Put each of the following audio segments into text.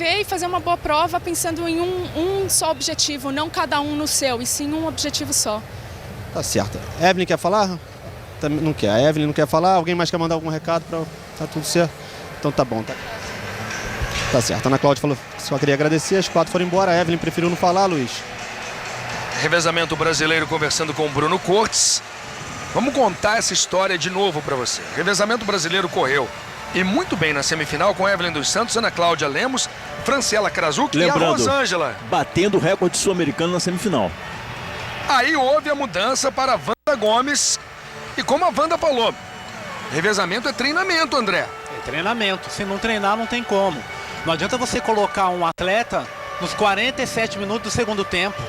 E fazer uma boa prova pensando em um só objetivo, não cada um no seu, e sim um objetivo só. Tá certo. Evelyn quer falar? Não quer. A Evelyn não quer falar? Alguém mais quer mandar algum recado? Tá tudo certo? Então tá bom. Tá certo. A Ana Cláudia falou que só queria agradecer, as 4 foram embora. A Evelyn preferiu não falar, Luiz. Revezamento brasileiro conversando com o Bruno Cortes. Vamos contar essa história de novo para você. Revezamento brasileiro correu e muito bem na semifinal com Evelyn dos Santos, Ana Cláudia Lemos, Franciela Krasuc e a Rosângela. Batendo o recorde sul-americano na semifinal. Aí houve a mudança para a Wanda Gomes. E como a Wanda falou, revezamento é treinamento, André. É treinamento. Se não treinar, não tem como. Não adianta você colocar um atleta nos 47 minutos do segundo tempo.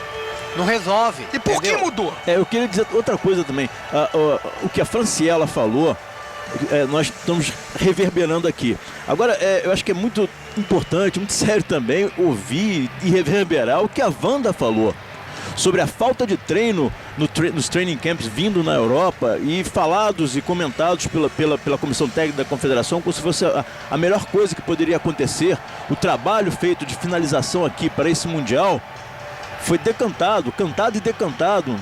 Não resolve. E por que mudou? Eu queria dizer outra coisa também. O que a Franciela falou, nós estamos reverberando aqui. Agora, eu acho que é muito importante, muito sério também, ouvir e reverberar o que a Wanda falou sobre a falta de treino nos training camps vindo na Europa e falados e comentados pela Comissão Técnica da Confederação como se fosse a melhor coisa que poderia acontecer. O trabalho feito de finalização aqui para esse Mundial foi cantado e decantado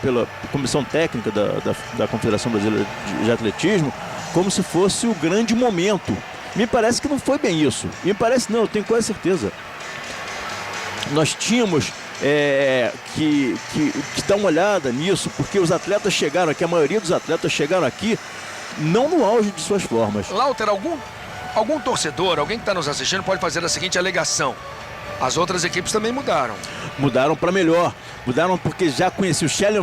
pela Comissão Técnica da Confederação Brasileira de Atletismo como se fosse o grande momento. Me parece que não foi bem isso. Me parece não, eu tenho quase certeza. Nós tínhamos que dar uma olhada nisso, porque os atletas chegaram aqui, a maioria dos atletas chegaram aqui não no auge de suas formas. Lauter, algum torcedor, alguém que está nos assistindo pode fazer a seguinte alegação. As outras equipes também mudaram. Mudaram para melhor. Mudaram porque já conheci o Shelly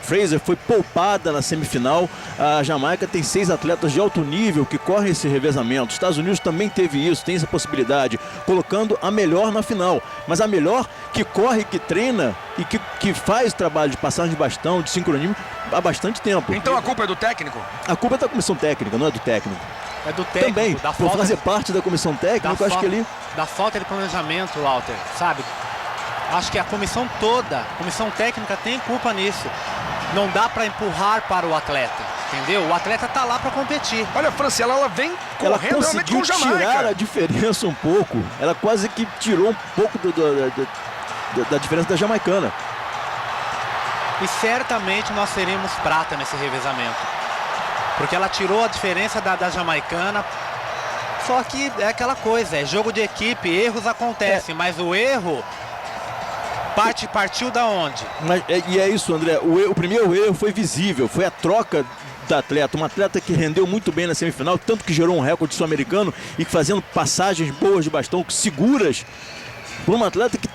Fraser foi poupada na semifinal. A Jamaica tem 6 atletas de alto nível que correm esse revezamento. Os Estados Unidos também teve isso, tem essa possibilidade, colocando a melhor na final. Mas a melhor que corre, que treina e que faz trabalho de passagem de bastão, de sincronismo há bastante tempo. Então a culpa é do técnico? A culpa é da comissão técnica, não é do técnico. É do técnico. Também, por fazer parte da comissão técnica, eu acho que ele... Da falta de planejamento, Walter, sabe? Acho que a comissão toda, a comissão técnica tem culpa nisso. Não dá para empurrar para o atleta, entendeu? O atleta tá lá para competir. Olha, a Franciela, ela vem correndo realmente com o Jamaica. Ela conseguiu tirar a diferença um pouco. Ela quase que tirou um pouco da diferença da jamaicana. E certamente nós teremos prata nesse revezamento. Porque ela tirou a diferença da jamaicana. Só que é aquela coisa, é jogo de equipe, erros acontecem, mas o erro partiu da onde? E é isso, André, o primeiro erro foi visível, foi a troca da atleta, uma atleta que rendeu muito bem na semifinal, tanto que gerou um recorde sul-americano e fazendo passagens boas de bastão, seguras, por uma atleta que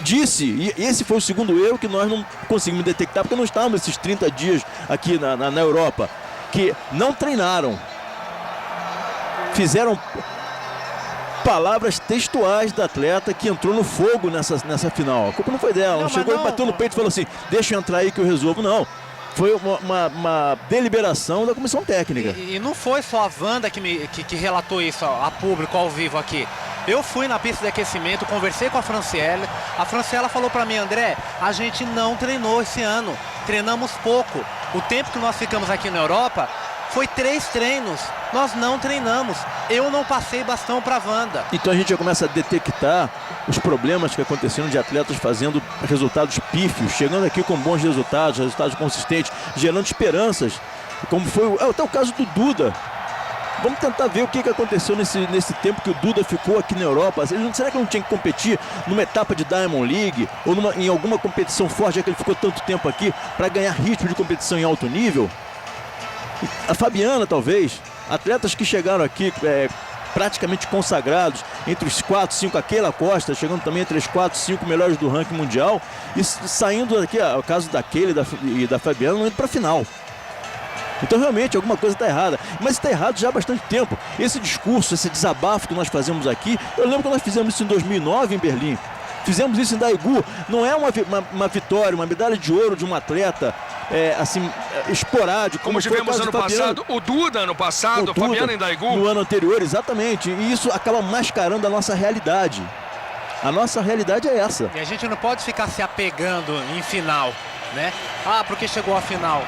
disse, e esse foi o segundo erro que nós não conseguimos detectar, porque não estávamos esses 30 dias aqui na Europa, que não treinaram. Fizeram palavras textuais da atleta que entrou no fogo nessa final. A culpa não foi dela, não chegou e bateu no peito e falou assim, deixa eu entrar aí que eu resolvo. Não, foi uma deliberação da comissão técnica. E não foi só a Wanda que relatou isso a público, ao vivo aqui. Eu fui na pista de aquecimento, conversei com a Franciela falou para mim, André, a gente não treinou esse ano, treinamos pouco. O tempo que nós ficamos aqui na Europa foi 3 treinos, nós não treinamos, eu não passei bastão para a Wanda. Então a gente já começa a detectar os problemas que aconteceram de atletas fazendo resultados pífios, chegando aqui com bons resultados consistentes, gerando esperanças, como foi até o caso do Duda. Vamos tentar ver o que aconteceu nesse tempo que o Duda ficou aqui na Europa. Será que não tinha que competir numa etapa de Diamond League ou em alguma competição forte, já que ele ficou tanto tempo aqui, para ganhar ritmo de competição em alto nível? A Fabiana, talvez, atletas que chegaram aqui praticamente consagrados, entre os 4, 5, a Keila Costa, chegando também entre os 4, 5 melhores do ranking mundial, e saindo aqui, o caso da Keila e da Fabiana, indo para a final. Então realmente alguma coisa está errada, mas está errado já há bastante tempo. Esse discurso, esse desabafo que nós fazemos aqui, eu lembro que nós fizemos isso em 2009 em Berlim. Fizemos isso em Daegu. Não é uma vitória, uma medalha de ouro de um atleta esporádico. Como tivemos ano passado, o Duda ano passado, a Fabiana em Daegu. No ano anterior, exatamente. E isso acaba mascarando a nossa realidade. A nossa realidade é essa. E a gente não pode ficar se apegando em final, né? Ah, porque chegou a final.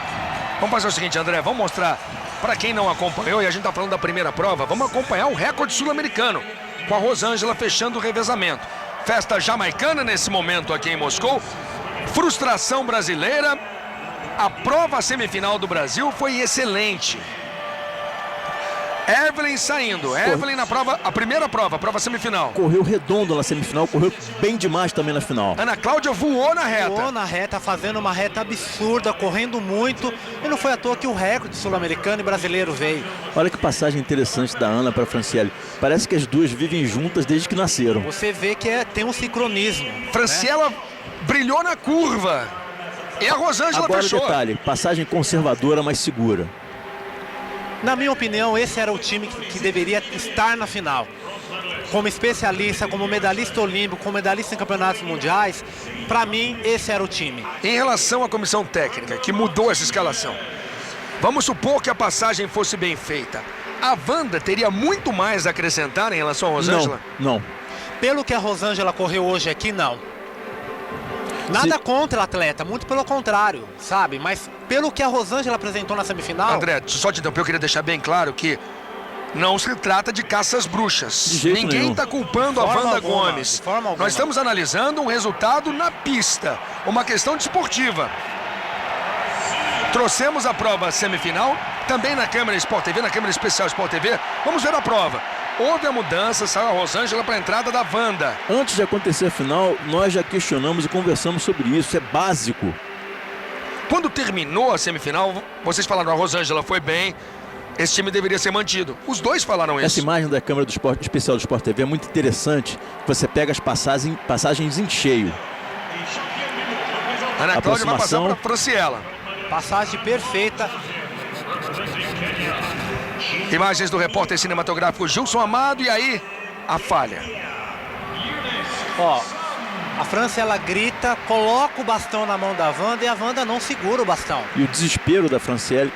Vamos fazer o seguinte, André, vamos mostrar para quem não acompanhou, e a gente está falando da primeira prova, vamos acompanhar o recorde sul-americano. com a Rosângela fechando o revezamento. Festa jamaicana nesse momento aqui em Moscou. Frustração brasileira. A prova semifinal do Brasil foi excelente. Evelyn saindo. Evelyn na prova, a primeira prova, a prova semifinal. Correu redondo na semifinal, correu bem demais também na final. Ana Cláudia voou na reta. Voou na reta, fazendo uma reta absurda, correndo muito. E não foi à toa que o recorde sul-americano e brasileiro veio. Olha que passagem interessante da Ana para a Franciele. Parece que as duas vivem juntas desde que nasceram. Você vê que tem um sincronismo. Franciela brilhou na curva. E a Rosângela Agora fechou. detalhe, passagem conservadora, mas segura. Na minha opinião, esse era o time que deveria estar na final. Como especialista, como medalhista olímpico, como medalhista em campeonatos mundiais, para mim, esse era o time. Em relação à comissão técnica, que mudou essa escalação, vamos supor que a passagem fosse bem feita. A Wanda teria muito mais a acrescentar em relação à Rosângela? Não. Pelo que a Rosângela correu hoje aqui, não. Nada contra a atleta, muito pelo contrário, sabe? Mas pelo que a Rosângela apresentou na semifinal... André, só te interromper, eu queria deixar bem claro que não se trata de caças bruxas. De jeito Ninguém nenhum. está culpando a Forma Wanda alguma, Gomes. de forma alguma. Nós estamos analisando um resultado na pista, uma questão desportiva. Trouxemos a prova semifinal, também na câmera Sport TV, na câmera especial Sport TV. Vamos ver a prova. Houve a mudança, saiu a Rosângela para a entrada da Wanda. Antes de acontecer a final, nós já questionamos e conversamos sobre isso. É básico. Quando terminou a semifinal, vocês falaram, a Rosângela foi bem, esse time deveria ser mantido. Os dois falaram isso. Essa imagem da câmera do Sport, especial do Sport TV é muito interessante. Você pega as passagens em cheio. Ana Cláudia vai passar Aproximação. para Franciela. Passagem perfeita. Imagens do repórter cinematográfico Gilson Amado, e aí a falha. Ó, a França, ela grita, coloca o bastão na mão da Wanda e a Wanda não segura o bastão. E o desespero da Franciele,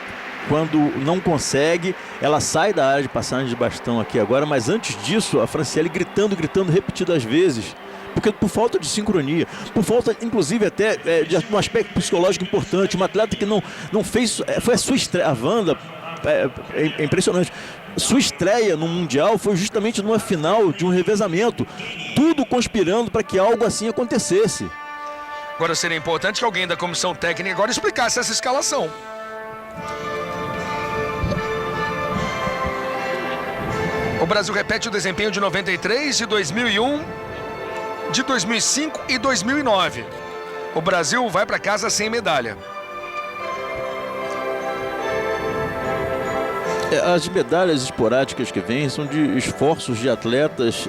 quando não consegue, ela sai da área de passagem de bastão aqui agora, mas antes disso, a Franciele gritando repetidas vezes. Porque por falta de sincronia, por falta, inclusive, até de um aspecto psicológico importante. Uma atleta que não fez, foi a sua estreia, a Wanda, é impressionante. Sua estreia no Mundial foi justamente numa final de um revezamento, tudo conspirando para que algo assim acontecesse. Agora seria importante que alguém da comissão técnica agora explicasse essa escalação. O Brasil repete o desempenho de 93, de 2001, de 2005 e 2009. O Brasil vai para casa sem medalha. As medalhas esporádicas que vêm são de esforços de atletas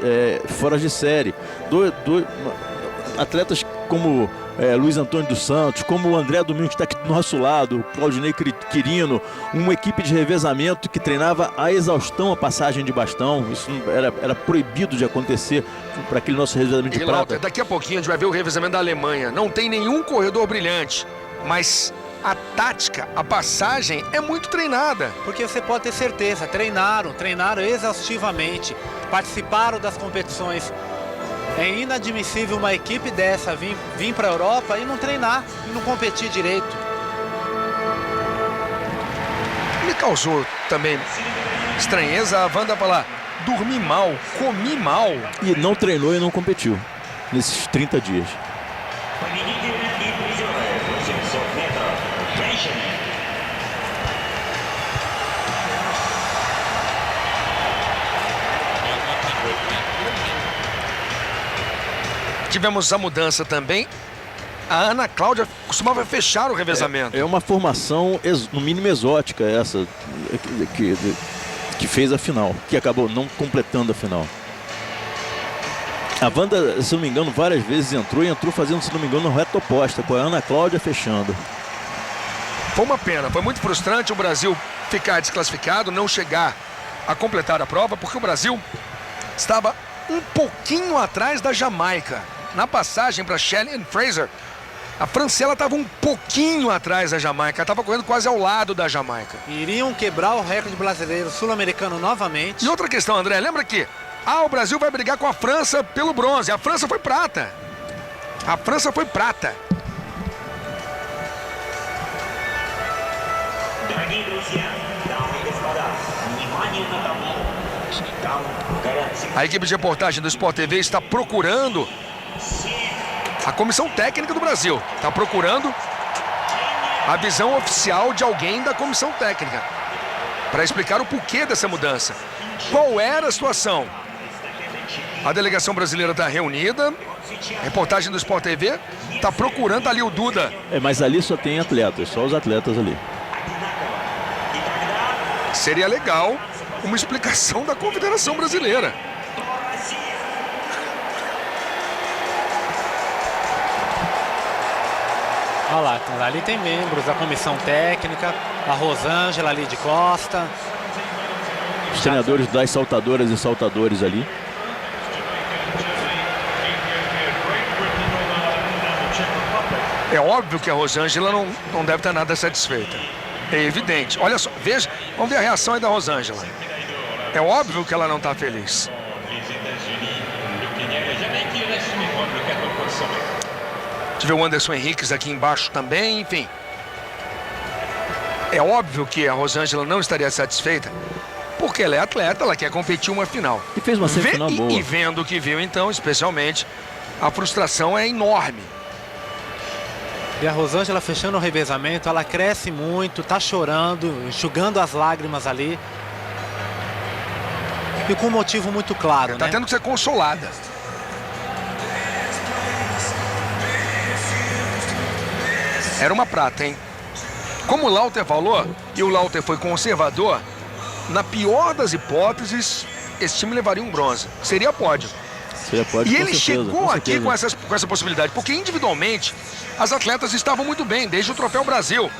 fora de série. Atletas como Luiz Antônio dos Santos, como o André Domingo, que está aqui do nosso lado, o Claudinei Quirino, uma equipe de revezamento que treinava a exaustão a passagem de bastão. Isso era proibido de acontecer para aquele nosso revezamento de prata. Daqui a pouquinho a gente vai ver o revezamento da Alemanha. Não tem nenhum corredor brilhante, mas a tática, a passagem é muito treinada. Porque você pode ter certeza, treinaram exaustivamente, participaram das competições. É inadmissível uma equipe dessa vir para a Europa e não treinar, e não competir direito. Me causou também estranheza a Wanda falar, dormi mal, comi mal. E não treinou e não competiu nesses 30 dias. Tivemos a mudança também. A Ana Cláudia costumava fechar o revezamento. É uma formação, no mínimo, exótica essa que fez a final, que acabou não completando a final. A Wanda, se não me engano, várias vezes entrou fazendo, se não me engano, reta oposta, com a Ana Cláudia fechando. Foi uma pena, foi muito frustrante o Brasil ficar desclassificado, não chegar a completar a prova, porque o Brasil estava um pouquinho atrás da Jamaica. Na passagem para Shelly Fraser, a Franciela estava um pouquinho atrás da Jamaica, estava correndo quase ao lado da Jamaica. Iriam quebrar o recorde brasileiro sul-americano novamente. E outra questão, André, lembra que o Brasil vai brigar com a França pelo bronze. A França foi prata. A França foi prata. A equipe de reportagem do Sport TV está procurando a comissão técnica do Brasil. Está procurando a visão oficial de alguém da comissão técnica para explicar o porquê dessa mudança. Qual era a situação? A delegação brasileira está reunida. A reportagem do Sport TV está procurando ali o Duda. Mas ali só tem atletas, só os atletas ali. Seria legal uma explicação da Confederação Brasileira. Olha lá, ali tem membros da comissão técnica, a Rosângela ali de Costa. Os treinadores das saltadoras e saltadores ali. É óbvio que a Rosângela não deve estar nada satisfeita. É evidente. Olha só, veja, vamos ver a reação aí da Rosângela. É óbvio que ela não está feliz. Tive o Anderson Henriques aqui embaixo também, enfim. É óbvio que a Rosângela não estaria satisfeita, porque ela é atleta, ela quer competir uma final. E fez uma semifinal boa. E vendo o que viu, então, especialmente, a frustração é enorme. E a Rosângela fechando o revezamento, ela cresce muito, tá chorando, enxugando as lágrimas ali. E com um motivo muito claro, Tá né? tendo que ser consolada. Era uma prata, hein? Como o Lauter falou, e o Lauter foi conservador, na pior das hipóteses, esse time levaria um bronze. Seria pódio. Seria pódio, E com ele certeza, chegou com aqui certeza. com essa possibilidade, porque individualmente as atletas estavam muito bem, desde o Troféu Brasil.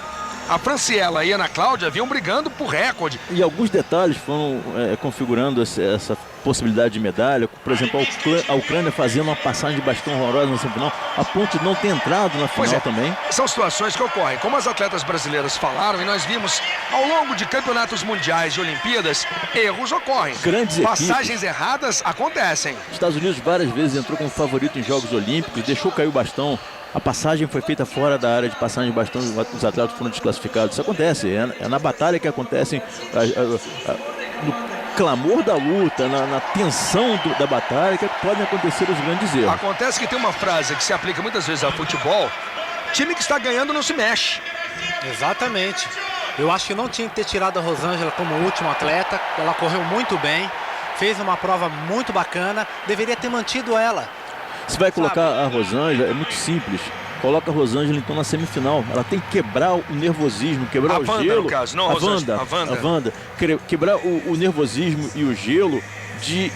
A Franciela e a Ana Cláudia vinham brigando por recorde. E alguns detalhes foram configurando essa possibilidade de medalha. Por exemplo, a Ucrânia fazendo uma passagem de bastão horrorosa na semifinal, a ponto de não ter entrado na final também. São situações que ocorrem. Como as atletas brasileiras falaram, e nós vimos ao longo de campeonatos mundiais e Olimpíadas, erros ocorrem. Grandes passagens erradas acontecem. Os Estados Unidos várias vezes entrou como favorito em Jogos Olímpicos, deixou cair o bastão. A passagem foi feita fora da área de passagem de bastão, os atletas foram desclassificados. Isso acontece, é na batalha que acontecem, no clamor da luta, na tensão da batalha, que podem acontecer os grandes erros. Acontece que tem uma frase que se aplica muitas vezes ao futebol: time que está ganhando não se mexe. Exatamente. Eu acho que não tinha que ter tirado a Rosângela como último atleta. Ela correu muito bem, fez uma prova muito bacana, deveria ter mantido ela. Se vai colocar a Rosângela, é muito simples. Coloca a Rosângela então na semifinal. Ela tem que quebrar o nervosismo, quebrar o gelo. No caso, não a Rosângela, a Wanda. Quebrar o nervosismo e o gelo de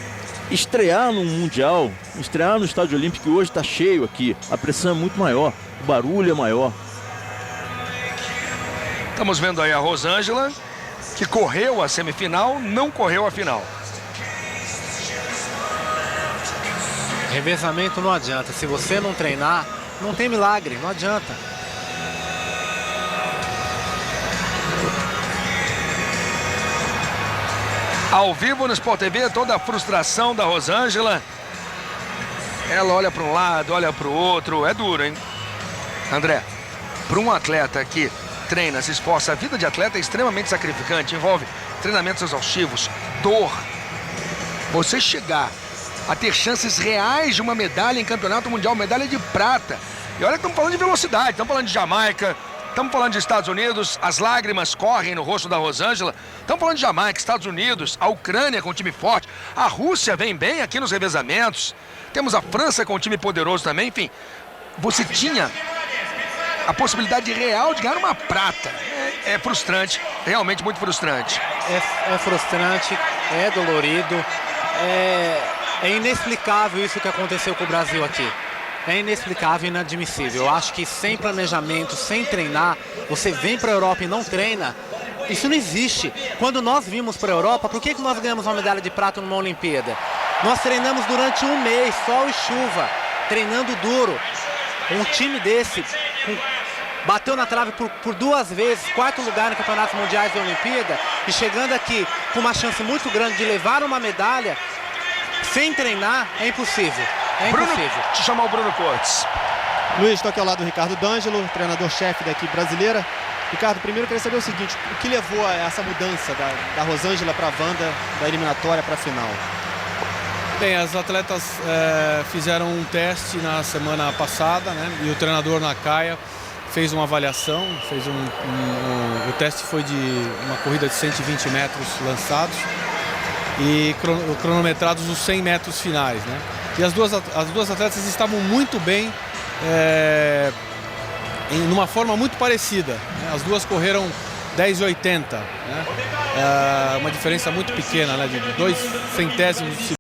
estrear no Mundial, estrear no Estádio Olímpico, que hoje está cheio aqui. A pressão é muito maior, o barulho é maior. Estamos vendo aí a Rosângela, que correu a semifinal, não correu a final. Revezamento não adianta. Se você não treinar, não tem milagre, não adianta. Ao vivo no Sport TV, toda a frustração da Rosângela. Ela olha para um lado, olha para o outro. É duro, hein? André, para um atleta que treina, se esforça, a vida de atleta é extremamente sacrificante. Envolve treinamentos exaustivos, dor. Você chegar a ter chances reais de uma medalha em campeonato mundial, medalha de prata. E olha que estamos falando de velocidade, estamos falando de Jamaica, estamos falando de Estados Unidos, as lágrimas correm no rosto da Rosângela. Estamos falando de Jamaica, Estados Unidos, a Ucrânia com um time forte, a Rússia vem bem aqui nos revezamentos, temos a França com um time poderoso também, enfim. Você tinha a possibilidade real de ganhar uma prata. É frustrante, realmente muito frustrante. É frustrante, é dolorido, é inexplicável isso que aconteceu com o Brasil aqui. É inexplicável e inadmissível. Eu acho que sem planejamento, sem treinar, você vem para a Europa e não treina, isso não existe. Quando nós vimos para a Europa, por que nós ganhamos uma medalha de prata numa Olimpíada? Nós treinamos durante um mês, sol e chuva, treinando duro. Um time desse bateu na trave por 2 vezes, 4º lugar no Campeonatos Mundiais da Olimpíada, e chegando aqui com uma chance muito grande de levar uma medalha, sem treinar, é impossível. É impossível. Te chamar o Bruno Cortes. Luiz, estou aqui ao lado do Ricardo D'Angelo, treinador-chefe da equipe brasileira. Ricardo, primeiro eu queria saber o seguinte, o que levou a essa mudança da Rosângela para a Wanda, da eliminatória para a final? Bem, as atletas fizeram um teste na semana passada, né? E o treinador Nakaya fez uma avaliação, o teste foi de uma corrida de 120 metros lançados e cronometrados os 100 metros finais, né? E as duas atletas estavam muito bem, numa forma muito parecida, né? As duas correram 10,80, né? Uma diferença muito pequena, né? De 2 centésimos de segundo.